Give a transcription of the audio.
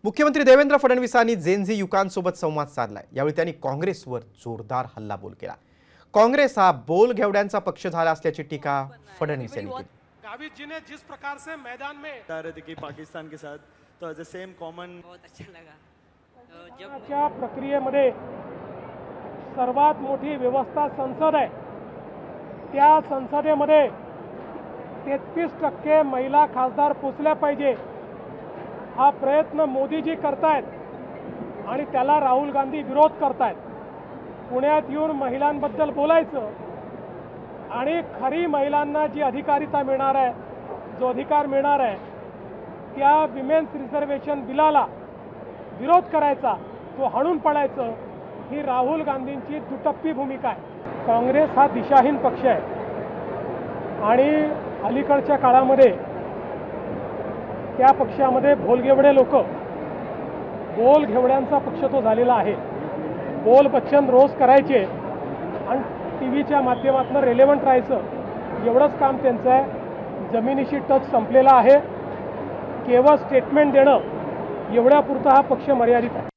मुख्यमंत्री देवेंद्र फडणवीसांनी जेनझी युवकांसोबत संवाद साधलाय। यावेळी त्यांनी काँग्रेसवर जोरदार हल्लाबोल केला। काँग्रेस हा बोल घेवड्यांचा पक्ष झाला असल्याची टीका फडणवीस यांनी केली। गावित जी ने जिस प्रकार से मैदान में बता रहे थे कि पाकिस्तान के साथ तो एज ए सेम कॉमन बहुत अच्छा लगा। तो जब च्या प्रक्रियेमध्ये सर्वात मोठी व्यवस्था संसद आहे। त्या संसदेमध्ये 33% महिला खासदार पोचल्या पाहिजे हा प्रयत्न मोदीजी करतायत आणि त्याला राहुल गांधी विरोध करतायत। पुण्यात येऊन महिलांबद्दल बोलायचं आणि खरी महिलांना जी अधिकारिता मिळणार आहे, जो अधिकार मिळणार आहे, त्या विमेन्स रिझर्वेशन बिलाला विरोध करायचा, तो हाणून पडायचं, ही राहुल गांधींची दुटप्पी भूमिका आहे। काँग्रेस हा दिशाहीन पक्ष आहे आणि अलीकडच्या काळामध्ये त्या पक्षामध्ये भोलगेवडे लोक, बोल घेवड्यांचा पक्ष तो झालेला आहे। बोल बच्चन रोज करायचे आणि टीव्हीच्या माध्यमातून रेलेव्हंट राहायचं, एवढंच काम त्यांचं आहे। जमिनीशी टच संपलेला आहे। केवळ स्टेटमेंट देणं एवढ्यापुरता हा पक्ष मर्यादित आहे।